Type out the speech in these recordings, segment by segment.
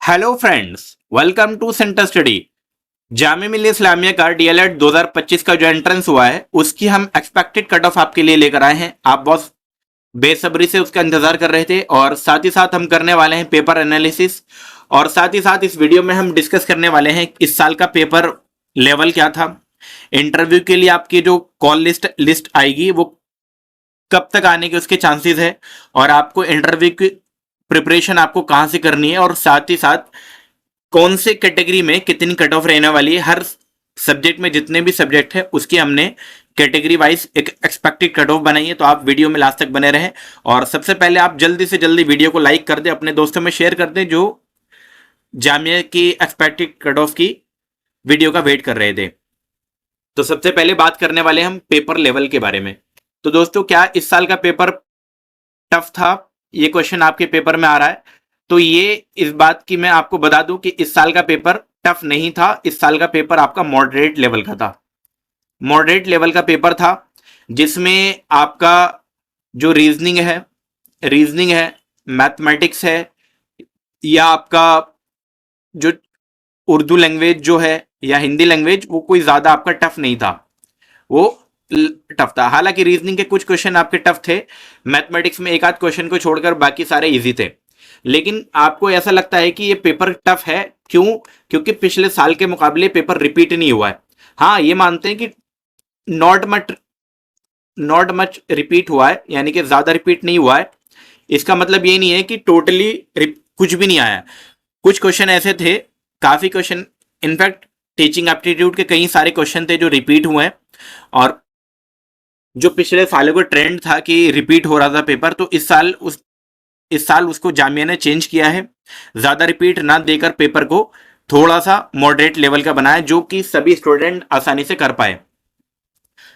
Hello friends, welcome to centre study. Jamia Millia Islamia का DElEd 2025 का जो एंट्रेंस हुआ है उसकी हम एक्सपेक्टेड कट ऑफ आपके लिए लेकर आए हैं। आप बहुत बेसब्री से उसका इंतजार कर रहे थे और साथ ही साथ हम करने वाले हैं पेपर एनालिसिस और साथ ही साथ इस वीडियो में हम डिस्कस करने वाले हैं इस साल का पेपर लेवल क्या था। इंटरव्यू के लिए आपकी जो कॉल लिस्ट आएगी वो कब तक आने के उसके चांसेस है और आपको इंटरव्यू की प्रिपरेशन आपको कहां से करनी है और साथ ही साथ कौन से कैटेगरी में कितनी कट ऑफ रहने वाली है। हर सब्जेक्ट में जितने भी सब्जेक्ट है उसकी हमने कैटेगरी वाइज एक एक्सपेक्टेड कट ऑफ बनाई है। तो आप वीडियो में लास्ट तक बने रहें और सबसे पहले आप जल्दी से जल्दी वीडियो को लाइक कर दें, अपने दोस्तों में शेयर कर दें जो जामिया की एक्सपेक्टेड कट ऑफ की वीडियो का वेट कर रहे थे। तो सबसे पहले बात करने वाले हम पेपर लेवल के बारे में। तो दोस्तों, क्या इस साल का पेपर टफ था? ये क्वेश्चन आपके पेपर में आ रहा है। तो ये इस बात की मैं आपको बता दूं कि इस साल का पेपर टफ नहीं था। इस साल का पेपर आपका मॉडरेट लेवल का था। मॉडरेट लेवल का पेपर था जिसमें आपका जो रीजनिंग है, मैथमेटिक्स है या आपका जो उर्दू लैंग्वेज जो है या हिंदी लैंग्वेज, वो कोई ज्यादा आपका टफ नहीं था। वो टफ था। हालांकि रीजनिंग के कुछ क्वेश्चन आपके टफ थे, मैथमेटिक्स में एक आध क्वेश्चन को छोड़कर बाकी सारे इजी थे। लेकिन आपको ऐसा लगता है कि ये पेपर टफ है, क्यों? क्योंकि पिछले साल के मुकाबले पेपर रिपीट नहीं हुआ है। हाँ, ये मानते हैं कि नॉट मच रिपीट हुआ है, यानी कि ज्यादा रिपीट नहीं हुआ है। इसका मतलब ये नहीं है कि टोटली कुछ भी नहीं आया। कुछ क्वेश्चन ऐसे थे, काफी क्वेश्चन, इनफैक्ट टीचिंग एप्टीट्यूड के कई सारे क्वेश्चन थे जो रिपीट हुए हैं। और जो पिछले सालों का ट्रेंड था कि रिपीट हो रहा था पेपर, तो इस साल उसको जामिया ने चेंज किया है। ज्यादा रिपीट ना देकर पेपर को थोड़ा सा मॉडरेट लेवल का बनाया जो कि सभी स्टूडेंट आसानी से कर पाए।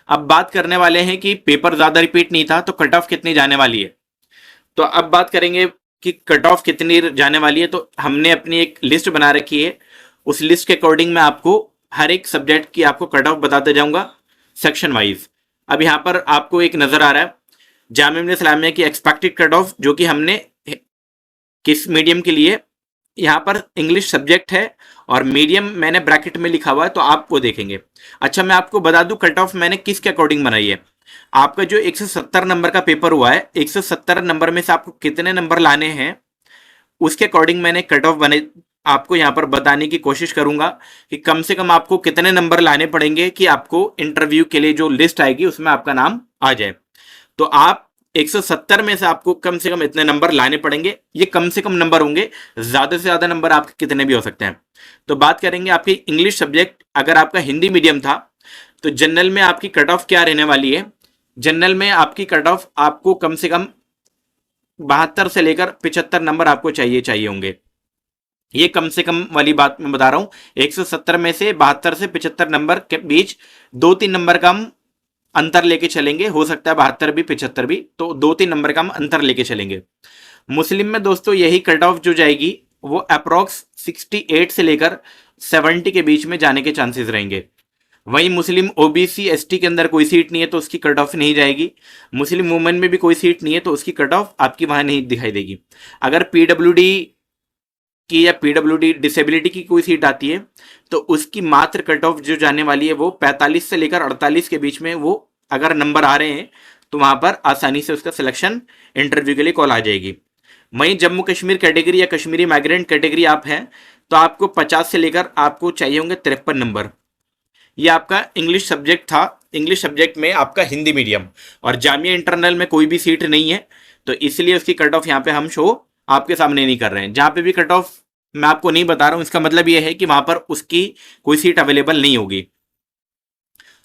अब बात करने वाले हैं कि पेपर ज्यादा रिपीट नहीं था तो कट ऑफ कितनी जाने वाली है। तो अब बात करेंगे कि कट ऑफ कितनी जाने वाली है। तो हमने अपनी एक लिस्ट बना रखी है, उस लिस्ट के अकॉर्डिंग मैं आपको हर एक सब्जेक्ट की आपको कट ऑफ बताते जाऊंगा सेक्शन वाइज। अब यहाँ पर आपको एक नजर आ रहा है जामिया मिल्लिया इस्लामिया की एक्सपेक्टेड कट ऑफ, जो कि हमने किस मीडियम के लिए, यहाँ पर इंग्लिश सब्जेक्ट है और मीडियम मैंने ब्रैकेट में लिखा हुआ है तो आप वो देखेंगे। अच्छा, मैं आपको बता दूं कट ऑफ मैंने किसके अकॉर्डिंग बनाई है। आपका जो 170 नंबर का पेपर हुआ है, 170 नंबर में से आपको कितने नंबर लाने हैं उसके अकॉर्डिंग मैंने कट ऑफ बने आपको यहाँ पर बताने की कोशिश करूंगा कि कम से कम आपको कितने नंबर लाने पड़ेंगे कि आपको इंटरव्यू के लिए जो लिस्ट आएगी उसमें आपका नाम आ जाए। तो आप 170 में से आपको कम से कम इतने नंबर लाने पड़ेंगे। ये कम से कम नंबर होंगे, ज्यादा से ज्यादा नंबर आपके कितने भी हो सकते हैं। तो बात करेंगे आपकी इंग्लिश सब्जेक्ट, अगर आपका हिंदी मीडियम था तो जनरल में आपकी कट ऑफ क्या रहने वाली है। जनरल में आपकी कट ऑफ आपको कम से कम 72 से लेकर 75 नंबर आपको चाहिए होंगे। ये कम से कम वाली बात मैं बता रहा हूं। 170 में से 72 से 75 नंबर के बीच 2-3 नंबर का हम अंतर लेके चलेंगे। हो सकता है 72 भी 75 भी, तो 2-3 नंबर का हम अंतर लेके चलेंगे। मुस्लिम में दोस्तों यही कट ऑफ जो जाएगी वो अप्रोक्स 68 से लेकर 70 के बीच में जाने के चांसेस रहेंगे। वहीं मुस्लिम ओबीसी एसटी के अंदर कोई सीट नहीं है तो उसकी कट ऑफ नहीं जाएगी। मुस्लिम वुमेन में भी कोई सीट नहीं है तो उसकी कट ऑफ आपकी वहां नहीं दिखाई देगी। अगर पीडब्ल्यूडी की या पीडब्ल्यूडी डिसेबिलिटी की कोई सीट आती है तो उसकी मात्र कट ऑफ जो जाने वाली है वो 45 से लेकर 48 के बीच में, वो अगर नंबर आ रहे हैं तो वहां पर आसानी से उसका सिलेक्शन इंटरव्यू के लिए कॉल आ जाएगी। वहीं जम्मू कश्मीर कैटेगरी या कश्मीरी माइग्रेंट कैटेगरी आप हैं तो आपको 50 से लेकर आपको चाहिए होंगे 53 नंबर। ये आपका इंग्लिश सब्जेक्ट था। इंग्लिश सब्जेक्ट में आपका हिंदी मीडियम और जामिया इंटरनल में कोई भी सीट नहीं है तो इसलिए उसकी कट ऑफ यहाँ पे हम शो आपके सामने नहीं कर रहे हैं। जहां पे भी कट ऑफ मैं आपको नहीं बता रहा हूं, इसका मतलब यह है कि वहां पर उसकी कोई सीट अवेलेबल नहीं होगी।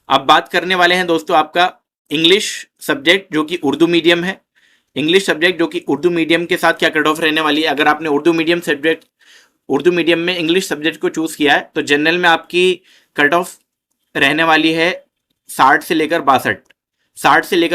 अब बात करने वाले हैं दोस्तों आपका इंग्लिश सब्जेक्ट जो कि उर्दू मीडियम है। इंग्लिश सब्जेक्ट जो कि उर्दू मीडियम के साथ क्या कट ऑफ रहने वाली है। अगर आपने उर्दू मीडियम में इंग्लिश सब्जेक्ट को चूज किया है तो जनरल में आपकी कट ऑफ रहने वाली है 60 से लेकर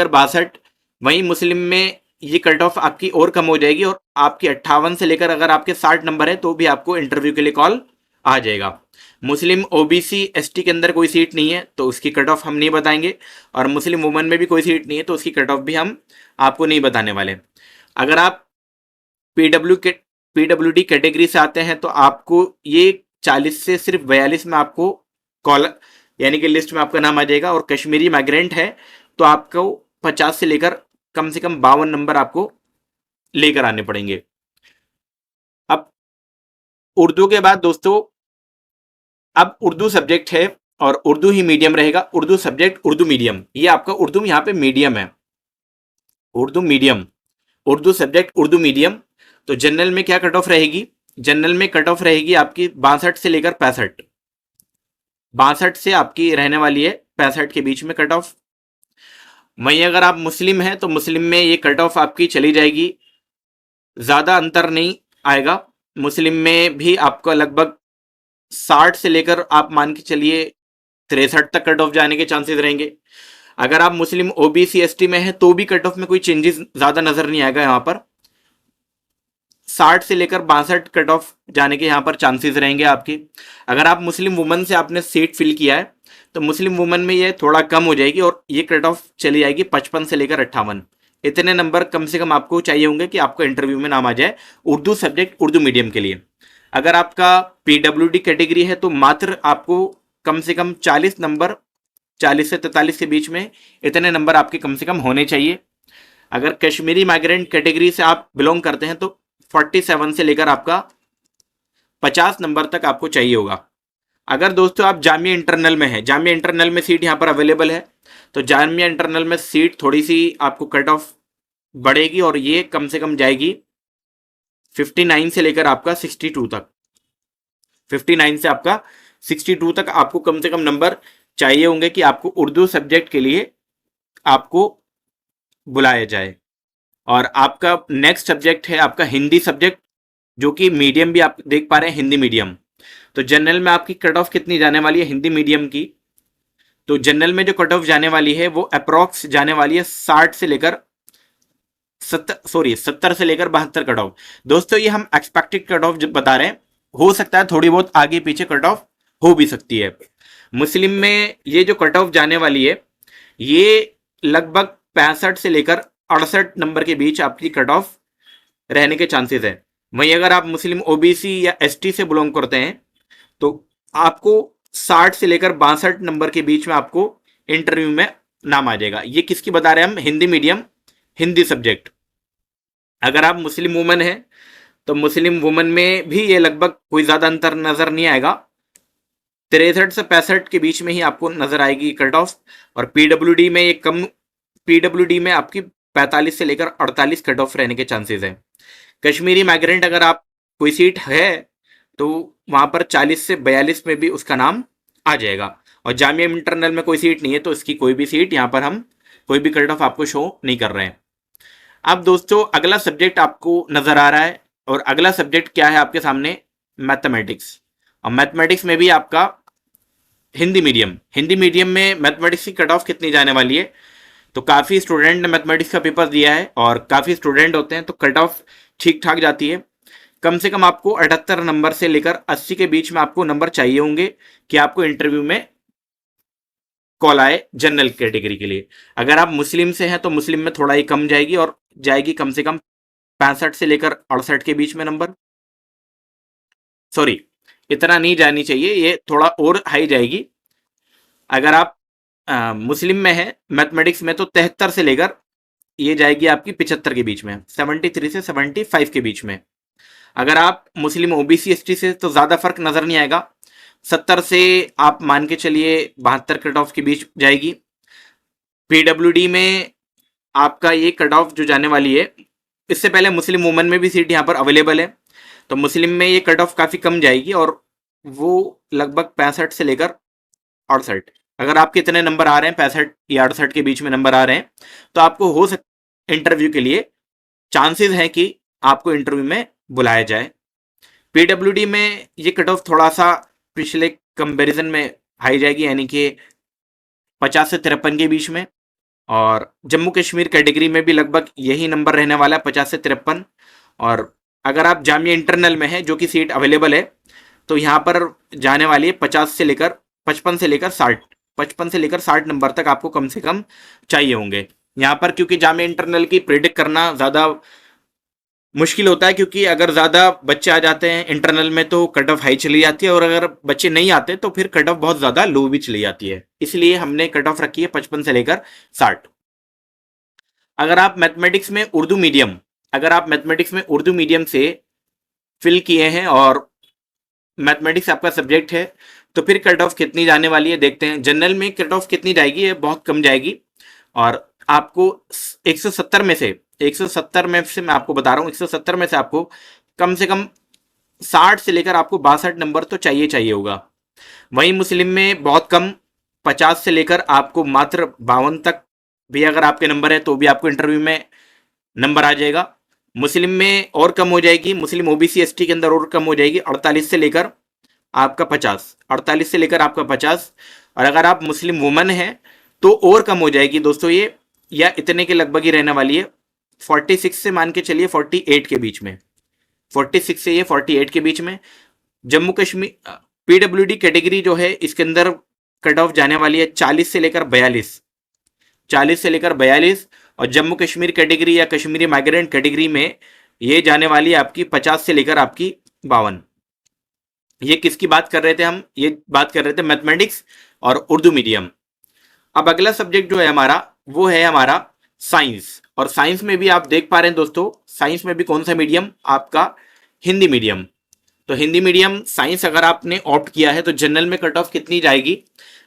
62। वहीं मुस्लिम में ये कट ऑफ आपकी और कम हो जाएगी और आपकी 58 से लेकर अगर आपके 60 नंबर है तो भी आपको इंटरव्यू के लिए कॉल आ जाएगा। मुस्लिम ओबीसी एसटी के अंदर कोई सीट नहीं है तो उसकी कट ऑफ हम नहीं बताएंगे और मुस्लिम वुमेन में भी कोई सीट नहीं है तो उसकी कट ऑफ भी हम आपको नहीं बताने वाले। अगर आप पीडब्ल्यूडी कैटेगरी से आते हैं तो आपको ये 40 से सिर्फ 42 में आपको कॉल यानी कि लिस्ट में आपका नाम आ जाएगा। और कश्मीरी माइग्रेंट है तो आपको 50 से लेकर कम से कम 52 नंबर आपको लेकर आने पड़ेंगे। अब उर्दू के बाद दोस्तों, अब उर्दू सब्जेक्ट है और उर्दू ही मीडियम रहेगा। उर्दू सब्जेक्ट, उर्दू मीडियम, ये आपका उर्दू यहाँ पे मीडियम है, Urdu medium, Urdu subject Urdu medium. तो जनरल में क्या कट ऑफ रहेगी? जनरल में कट ऑफ रहेगी आपकी 62 से लेकर 65, 62 से आपकी रहने वाली है 65 के बीच में कट ऑफ। वहीं अगर आप मुस्लिम हैं तो मुस्लिम में ये कट ऑफ आपकी चली जाएगी, ज़्यादा अंतर नहीं आएगा। मुस्लिम में भी आपका लगभग 60 से लेकर आप मान के चलिए 63 तक कट ऑफ जाने के चांसेस रहेंगे। अगर आप मुस्लिम ओबीसी एसटी में है तो भी कट ऑफ में कोई चेंजेस ज़्यादा नज़र नहीं आएगा। यहाँ पर 60 से लेकर 62 कट ऑफ जाने के यहाँ पर चांसेस रहेंगे आपके। अगर आप मुस्लिम वुमन से आपने सीट फिल किया है तो मुस्लिम वुमन में ये थोड़ा कम हो जाएगी और ये कट ऑफ चली जाएगी 55 से लेकर 58। इतने नंबर कम से कम आपको चाहिए होंगे कि आपको इंटरव्यू में नाम आ जाए उर्दू सब्जेक्ट उर्दू मीडियम के लिए। अगर आपका पीडब्ल्यूडी कैटेगरी है तो मात्र आपको कम से कम 40 नंबर, 40 से 43 के बीच में इतने नंबर आपके कम से कम होने चाहिए। अगर कश्मीरी माइग्रेंट कैटेगरी से आप बिलोंग करते हैं तो 47 से लेकर आपका 50 नंबर तक आपको चाहिए होगा। अगर दोस्तों आप जामिया इंटरनल में है, जामिया इंटरनल में सीट यहाँ पर अवेलेबल है, तो जामिया इंटरनल में सीट थोड़ी सी आपको कट ऑफ बढ़ेगी और ये कम से कम जाएगी 59 से लेकर आपका 62 तक। 59 से आपका 62 तक आपको कम से कम नंबर चाहिए होंगे कि आपको उर्दू सब्जेक्ट के लिए आपको बुलाया जाए। और आपका नेक्स्ट सब्जेक्ट है आपका हिंदी सब्जेक्ट, जो कि मीडियम भी आप देख पा रहे हैं, हिंदी मीडियम। तो जनरल में आपकी कट ऑफ कितनी जाने वाली है हिंदी मीडियम की? तो जनरल में जो कट ऑफ जाने वाली है वो अप्रॉक्स जाने वाली है 60 से लेकर 70 से लेकर 72 कट ऑफ। दोस्तों ये हम एक्सपेक्टेड कट ऑफ बता रहे हैं, हो सकता है थोड़ी बहुत आगे पीछे कट ऑफ हो भी सकती है। मुस्लिम में ये जो कट ऑफ जाने वाली है ये लगभग 65 से लेकर 68 नंबर के बीच आपकी कट ऑफ रहने के चांसेस है। वहीं अगर आप मुस्लिम ओबीसी या एसटी से बिलोंग करते हैं तो आपको 60 से लेकर 62 नंबर के बीच में आपको इंटरव्यू में नाम आ जाएगा। ये किसकी बता रहे हैं हम? Hindi medium, Hindi subject. अगर आप मुस्लिम वुमन है तो मुस्लिम वुमन में भी ये लगभग कोई ज़्यादा अंतर नज़र नहीं आएगा, 63 से 65 के बीच में ही आपको नज़र आएगी कट ऑफ। और पीडब्ल्यूडी में ये कम, पीडब्ल्यूडी में आपकी 45 से लेकर 48 कट ऑफ रहने के चांसेस हैं। कश्मीरी माइग्रेंट अगर आप कोई सीट है तो वहाँ पर 40 से 42 में भी उसका नाम आ जाएगा। और जामिया इंटरनल में कोई सीट नहीं है तो इसकी कोई भी सीट यहाँ पर हम कोई भी कट ऑफ आपको शो नहीं कर रहे हैं। अब दोस्तों अगला सब्जेक्ट आपको नज़र आ रहा है और अगला सब्जेक्ट क्या है आपके सामने? मैथमेटिक्स। और मैथमेटिक्स में भी आपका हिंदी मीडियम, हिंदी मीडियम में मैथमेटिक्स की कट ऑफ कितनी जाने वाली है? तो काफ़ी स्टूडेंट ने मैथमेटिक्स का पेपर दिया है और काफ़ी स्टूडेंट होते हैं तो कट ऑफ ठीक ठाक जाती है। कम से कम आपको 78 नंबर से लेकर 80 के बीच में आपको नंबर चाहिए होंगे कि आपको इंटरव्यू में कॉल आए जनरल कैटेगरी के लिए। अगर आप मुस्लिम से हैं तो मुस्लिम में थोड़ा ही कम जाएगी और जाएगी कम से कम 65 से लेकर 68 के बीच में नंबर। सॉरी, इतना नहीं जानी चाहिए, ये थोड़ा और हाई जाएगी। अगर आप मुस्लिम में है मैथमेटिक्स में तो 73 से लेकर ये जाएगी आपकी 75 के बीच में, 73 से 75 के बीच में। अगर आप मुस्लिम ओबीसी एसटी से तो ज़्यादा फर्क नज़र नहीं आएगा, 70 से आप मान के चलिए 72 कट ऑफ के बीच जाएगी। पीडब्ल्यूडी में आपका ये कट ऑफ जो जाने वाली है, इससे पहले मुस्लिम वुमन में भी सीट यहाँ पर अवेलेबल है तो मुस्लिम में ये कट ऑफ काफ़ी कम जाएगी और वो लगभग 65 से लेकर 68। अगर आपके इतने नंबर आ रहे हैं 65 या 68 के बीच में नंबर आ रहे हैं तो आपको हो सकता इंटरव्यू के लिए चांसेस हैं कि आपको इंटरव्यू में बुलाया जाए। पीडब्ल्यूडी में ये कट ऑफ थोड़ा सा पिछले कंपैरिजन में हाई जाएगी, यानी कि 50 से 53 के बीच में। और जम्मू कश्मीर कैटेगरी में भी लगभग यही नंबर रहने वाला है, 50 से 53। और अगर आप जामिया इंटरनल में है जो कि सीट अवेलेबल है तो यहाँ पर जाने वाली है 55 से लेकर 60, 55 से लेकर 60 नंबर तक आपको कम से कम चाहिए होंगे यहाँ पर। क्योंकि जामिया इंटरनल की प्रेडिक्ट करना ज़्यादा मुश्किल होता है, क्योंकि अगर ज़्यादा बच्चे आ जाते हैं इंटरनल में तो कट ऑफ हाई चली जाती है, और अगर बच्चे नहीं आते तो फिर कट ऑफ बहुत ज़्यादा लो भी चली जाती है। इसलिए हमने कट ऑफ रखी है 55 से लेकर 60। अगर आप मैथमेटिक्स में उर्दू मीडियम अगर आप मैथमेटिक्स में उर्दू मीडियम से फिल किए हैं और मैथमेटिक्स आपका सब्जेक्ट है, तो फिर कट ऑफ कितनी जाने वाली है देखते हैं। जनरल में कट ऑफ कितनी जाएगी, ये बहुत कम जाएगी। और आपको 170 में से 170 में से मैं आपको बता रहा हूँ, 170 में से आपको कम से कम 60 से लेकर आपको 62 नंबर तो चाहिए चाहिए होगा। वहीं मुस्लिम में बहुत कम, 50 से लेकर आपको मात्र 52 तक भी अगर आपके नंबर है तो भी आपको इंटरव्यू में नंबर आ जाएगा। मुस्लिम में और कम हो जाएगी, मुस्लिम ओबीसी एसटी के अंदर और कम हो जाएगी, 48 से लेकर आपका 50, 48 से लेकर आपका 50। और अगर आप मुस्लिम वुमन हैं तो और कम हो जाएगी दोस्तों ये, या इतने के लगभग ही रहने वाली है, 46 से मान के चलिए 48 के बीच में, 46 से ये 48 के बीच में। जम्मू कश्मीर पीडब्ल्यूडी कैटेगरी जो है इसके अंदर कट ऑफ जाने वाली है 40 से लेकर 42, 40 से लेकर 42। और जम्मू कश्मीर कैटेगरी या कश्मीरी माइग्रेंट कैटेगरी में ये जाने वाली है आपकी 50 से लेकर आपकी 52। ये किसकी बात कर रहे थे हम, ये बात कर रहे थे मैथमेटिक्स और उर्दू मीडियम। अब अगला सब्जेक्ट जो है हमारा वो है हमारा साइंस। और साइंस में भी आप देख पा रहे हैं दोस्तों, साइंस में भी कौन सा मीडियम आपका, हिंदी मीडियम। तो हिंदी मीडियम साइंस अगर आपने ऑप्ट किया है तो जनरल में कट ऑफ कितनी जाएगी,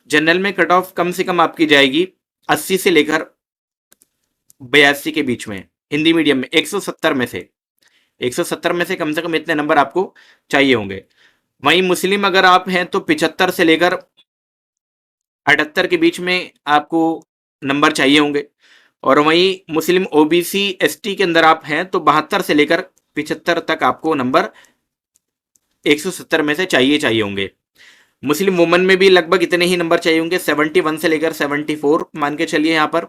जनरल में कट ऑफ कम से कम आपकी जाएगी 80 से लेकर 82 के बीच में। हिंदी मीडियम में 170 में से 170 में से कम इतने नंबर आपको चाहिए होंगे। वहीं मुस्लिम अगर आप हैं तो 75 से लेकर 78 के बीच में आपको नंबर चाहिए होंगे। और वहीं मुस्लिम ओबीसी एसटी के अंदर आप हैं तो 72 से लेकर 75 तक आपको नंबर 170 में से चाहिए चाहिए होंगे। मुस्लिम वुमन में भी लगभग इतने ही नंबर चाहिए होंगे, 71 से लेकर 74 मान के चलिए यहाँ पर,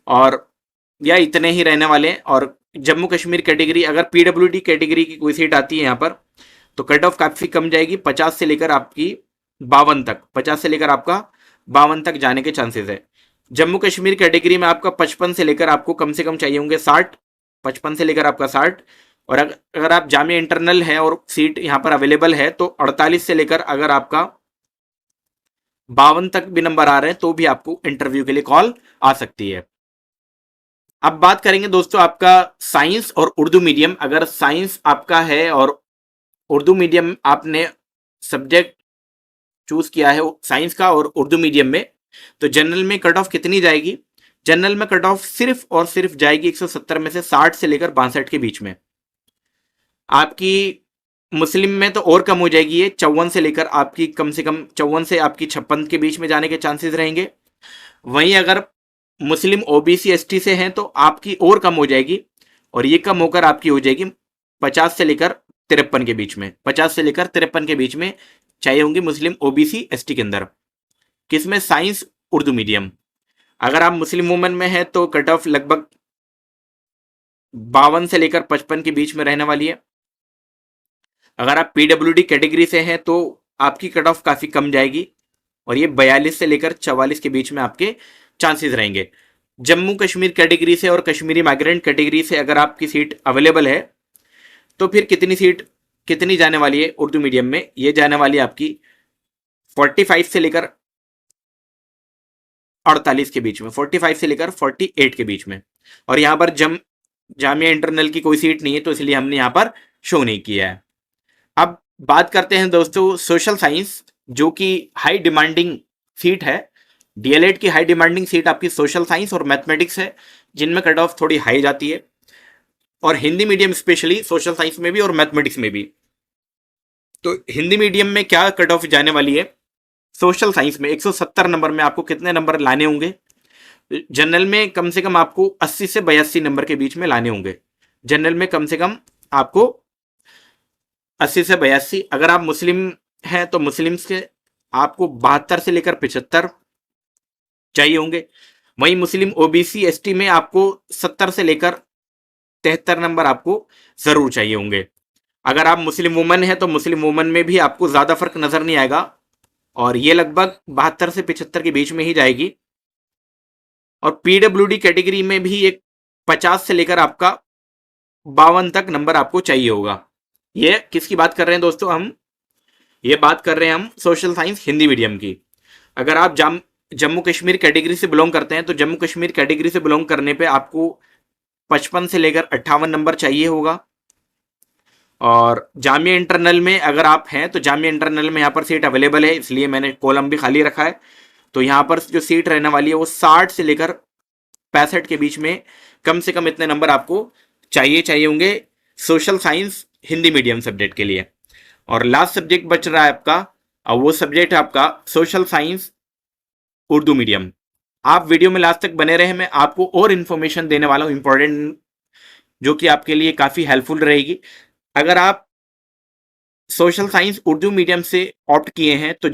और या इतने ही रहने वाले हैं। और जम्मू कश्मीर कैटेगरी, अगर पीडब्ल्यूडी कैटेगरी की कोई सीट आती है यहाँ पर तो कट ऑफ काफ़ी कम जाएगी, 50 से लेकर आपकी 52 तक, 50 से लेकर आपका 52 तक जाने के चांसेस है। जम्मू कश्मीर कैटेगरी में आपका 55 से लेकर आपको कम से कम चाहिए होंगे 60, 55 से लेकर आपका 60। और अगर आप जामिया इंटरनल है और सीट यहाँ पर अवेलेबल है तो 48 से लेकर अगर आपका 52 तक भी नंबर आ रहे हैं तो भी आपको इंटरव्यू के लिए कॉल आ सकती है। अब बात करेंगे दोस्तों आपका साइंस और उर्दू मीडियम। अगर साइंस आपका है और उर्दू मीडियम आपने सब्जेक्ट चूज किया है साइंस का और उर्दू मीडियम में, तो जनरल में कट ऑफ कितनी जाएगी, जनरल में कट ऑफ सिर्फ और सिर्फ जाएगी 170 में से 60 से लेकर 62 के बीच में। आपकी मुस्लिम में तो और कम हो जाएगी, ये 54 से लेकर आपकी कम से कम 54 से आपकी 56 के बीच में जाने के चांसेस रहेंगे। वहीं अगर मुस्लिम ओबीसी एसटी से हैं तो आपकी और कम हो जाएगी, और ये कम होकर आपकी हो जाएगी 50 से लेकर 53 के बीच में, 50 से लेकर 53 के बीच में चाहिए होंगी मुस्लिम ओबीसी एसटी के अंदर, किसमें, साइंस उर्दू मीडियम। अगर आप मुस्लिम वुमेन में हैं तो कट ऑफ लगभग 52 से लेकर 55 के बीच में रहने वाली है। अगर आप पीडब्ल्यूडी कैटेगरी से हैं तो आपकी कट ऑफ काफ़ी कम जाएगी, और ये 42 से लेकर 44 के बीच में आपके चांसेस रहेंगे। जम्मू कश्मीर कैटेगरी से और कश्मीरी माइग्रेंट कैटेगरी से अगर आपकी सीट अवेलेबल है तो फिर कितनी जाने वाली है उर्दू मीडियम में, ये जाने वाली है आपकी 45 से लेकर 48 के बीच में, 45 से लेकर 48 के बीच में। और यहाँ पर जामिया इंटरनल की कोई सीट नहीं है तो इसलिए हमने यहाँ पर शो नहीं किया है। अब बात करते हैं दोस्तों सोशल साइंस, जो कि हाई डिमांडिंग सीट है। डीएलएड की हाई डिमांडिंग सीट आपकी सोशल साइंस और मैथमेटिक्स है, जिनमें कट ऑफ थोड़ी हाई जाती है, और Hindi medium specially social science में भी और मैथमेटिक्स में भी। तो हिंदी मीडियम में क्या कट ऑफ जाने वाली है, सोशल साइंस में 170 नंबर में आपको कितने नंबर लाने होंगे, जनरल में कम से कम आपको 80 से 82 नंबर के बीच में लाने होंगे। जनरल में कम से कम आपको 80 से 82। अगर आप मुस्लिम हैं तो मुस्लिम से आपको 72 से लेकर 75 चाहिए होंगे। वहीं मुस्लिम ओबीसी एसटी में आपको 70 से लेकर 73 नंबर आपको जरूर चाहिए होंगे। अगर आप मुस्लिम वुमन हैं तो मुस्लिम वुमन में भी आपको ज़्यादा फर्क नज़र नहीं आएगा, और ये लगभग 72 से 75 के बीच में ही जाएगी। और पीडब्ल्यूडी कैटेगरी में भी एक 50 से लेकर आपका 52 तक नंबर आपको चाहिए होगा। ये किसकी बात कर रहे हैं दोस्तों? ये बात कर रहे हैं हम सोशल साइंस हिंदी मीडियम की। अगर आप जम्मू कश्मीर कैटेगरी से बिलोंग करते हैं तो जम्मू कश्मीर कैटेगरी से बिलोंग करने पे आपको 55 से लेकर 58 नंबर चाहिए होगा। और जामिया इंटरनल में अगर आप हैं तो जामिया इंटरनल में यहाँ पर सीट अवेलेबल है, इसलिए मैंने कॉलम भी खाली रखा है। तो यहाँ पर जो सीट रहने वाली है वो 60 से लेकर 65 के बीच में कम से कम इतने नंबर आपको चाहिए होंगे social science Hindi medium subject के लिए। और लास्ट सब्जेक्ट बच रहा है आपका, और वो सब्जेक्ट है आपका सोशल साइंस उर्दू मीडियम। आप वीडियो में लास्ट तक बने रहे, मैं आपको और इन्फॉर्मेशन देने वाला हूँ इंपॉर्टेंट, जो कि आपके लिए काफ़ी हेल्पफुल रहेगी। अगर आप सोशल साइंस उर्दू मीडियम से ऑप्ट किए हैं तो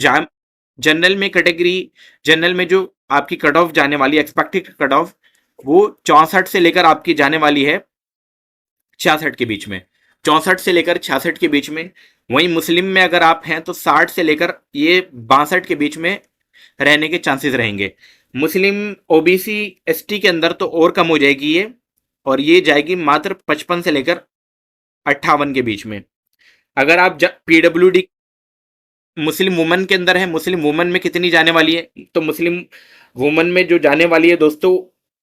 जनरल में कैटेगरी, जनरल में जो आपकी कट ऑफ जाने वाली एक्सपेक्टेड कट ऑफ वो 64 से लेकर आपकी जाने वाली है 66 के बीच में, 64 से लेकर 66 के बीच में। वहीं मुस्लिम में अगर आप हैं तो 60 से लेकर ये 62 के बीच में रहने के चांसेस रहेंगे। मुस्लिम ओबीसी एसटी के अंदर तो और कम हो जाएगी ये, और ये जाएगी मात्र 55 से लेकर 58 के बीच में। अगर आप पीडब्ल्यूडी मुस्लिम वुमन के अंदर है, मुस्लिम वुमन में कितनी जाने वाली है? तो मुस्लिम वुमन में जो जाने वाली है दोस्तों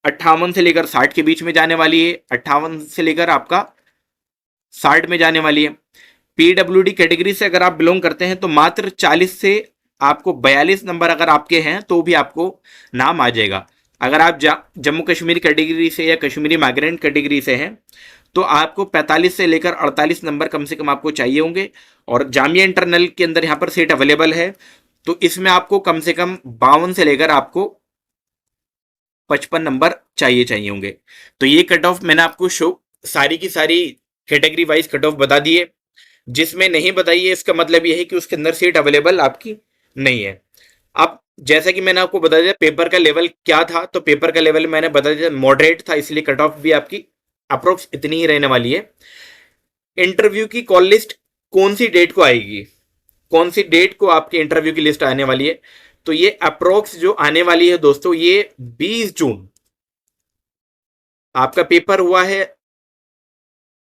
58 से लेकर 60 के बीच में जाने वाली है, 58 से लेकर आपका 60 में जाने वाली है। पीडब्ल्यूडी कैटेगरी से अगर आप बिलोंग करते हैं तो मात्र 40 से आपको 42 नंबर अगर आपके हैं तो भी आपको नाम आ जाएगा। अगर आप जम्मू कश्मीर कैटेगरी से या कश्मीरी माइग्रेंट कैटेगरी से हैं तो आपको 45 से लेकर 48 नंबर कम से कम आपको चाहिए होंगे। और जामिया इंटरनल के अंदर यहाँ पर सीट अवेलेबल है, तो इसमें आपको कम से कम 52 से लेकर आपको 55 नंबर चाहिए होंगे। तो ये कट ऑफ मैंने आपको सारी की सारी कैटेगरी वाइज कट ऑफ बता दिए। जिसमें नहीं बताइए इसका मतलब यह है कि उसके अंदर सीट अवेलेबल आपकी नहीं है। अब जैसा कि मैंने आपको बता दिया पेपर का लेवल क्या था, तो पेपर का लेवल मैंने बता दिया मॉडरेट था, इसलिए कट ऑफ भी आपकी अप्रोक्स इतनी ही रहने वाली है। इंटरव्यू की कॉल लिस्ट कौन सी डेट को आएगी, कौन सी डेट को आपके इंटरव्यू की लिस्ट आने वाली है? तो ये अप्रोक्स जो आने वाली है दोस्तों ये 20 जून। आपका पेपर हुआ है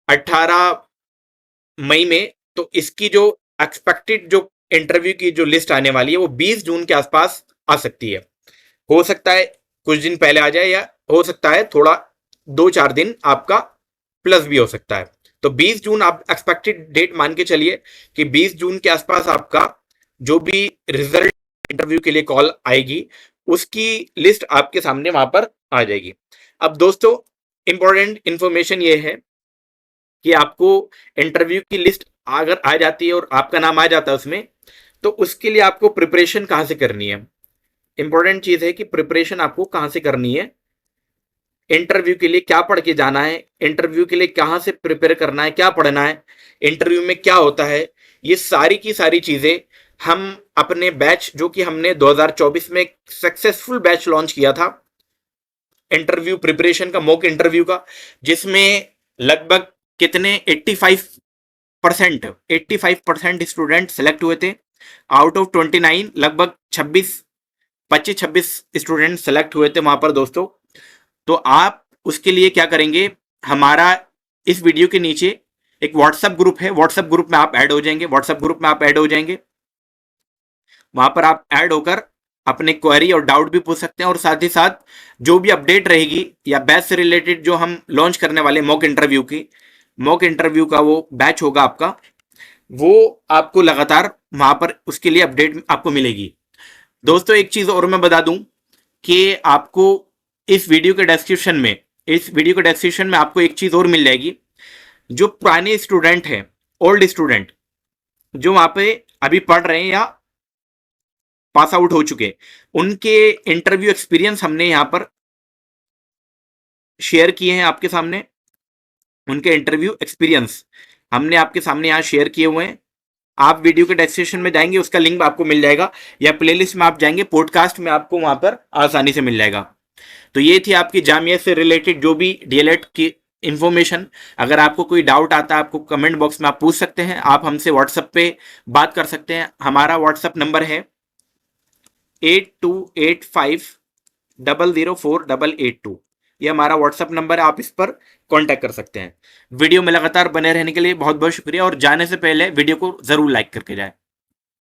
18 मई में, तो इसकी जो एक्सपेक्टेड जो इंटरव्यू की जो लिस्ट आने वाली है वो 20 जून के आसपास आ सकती है। हो सकता है कुछ दिन पहले आ जाए, या हो सकता है थोड़ा 2-4 दिन आपका प्लस भी हो सकता है। तो 20 जून आप एक्सपेक्टेड डेट मान के चलिए कि 20 जून के आसपास आपका जो भी रिजल्ट इंटरव्यू के लिए कॉल आएगी उसकी लिस्ट आपके सामने वहां पर आ जाएगी। अब दोस्तों इंपॉर्टेंट इंफॉर्मेशन ये है कि आपको इंटरव्यू की लिस्ट अगर आ जाती है और आपका नाम आ जाता है उसमें, तो उसके लिए आपको प्रिपरेशन कहाँ से करनी है? इंपॉर्टेंट चीज है कि प्रिपरेशन आपको कहाँ से करनी है, इंटरव्यू के लिए क्या पढ़ के जाना है, इंटरव्यू के लिए कहाँ से प्रिपेयर करना है, क्या पढ़ना है, इंटरव्यू में क्या होता है, ये सारी की सारी चीजें हम अपने बैच जो कि हमने 2024 में सक्सेसफुल बैच लॉन्च किया था इंटरव्यू प्रिपरेशन का, मॉक इंटरव्यू का, जिसमें लगभग कितने 85% स्टूडेंट सेलेक्ट हुए थे। आउट ऑफ 29 लगभग 25-26 स्टूडेंट सेलेक्ट हुए थे वहां पर दोस्तों। तो आप उसके लिए क्या करेंगे, हमारा इस वीडियो के नीचे एक व्हाट्सएप ग्रुप है, व्हाट्सएप ग्रुप में आप ऐड हो जाएंगे, व्हाट्सएप ग्रुप में आप ऐड हो जाएंगे। वहां पर आप ऐड होकर अपने क्वेरी और डाउट भी पूछ सकते हैं, और साथ ही साथ जो भी अपडेट रहेगी या बैच से रिलेटेड जो हम लॉन्च करने वाले मॉक इंटरव्यू का वो बैच होगा आपका, वो आपको लगातार वहां पर उसके लिए अपडेट आपको मिलेगी। दोस्तों एक चीज और मैं बता दूं कि आपको इस वीडियो के डिस्क्रिप्शन में आपको एक चीज और मिल जाएगी। जो पुराने स्टूडेंट हैं, ओल्ड स्टूडेंट जो वहां पे अभी पढ़ रहे हैं या पास आउट हो चुके, उनके इंटरव्यू एक्सपीरियंस हमने यहां पर शेयर किए हैं आपके सामने। उनके इंटरव्यू एक्सपीरियंस हमने आपके सामने यहां शेयर किए हुए हैं। आप वीडियो के डिस्क्रिप्शन में जाएंगे, उसका लिंक आपको मिल जाएगा, या प्लेलिस्ट में आप जाएंगे, पॉडकास्ट में आपको वहां पर आसानी से मिल जाएगा। तो ये थी आपकी जामिया से रिलेटेड जो भी डीएलएड की इंफॉर्मेशन। अगर आपको कोई डाउट आता है आपको कमेंट बॉक्स में आप पूछ सकते हैं, आप हमसे व्हाट्सएप पे बात कर सकते हैं। हमारा व्हाट्सएप नंबर है 8285004882। ये हमारा व्हाट्सअप नंबर है, आप इस पर कांटेक्ट कर सकते हैं। वीडियो में लगातार बने रहने के लिए बहुत बहुत शुक्रिया, और जाने से पहले वीडियो को जरूर लाइक करके जाए।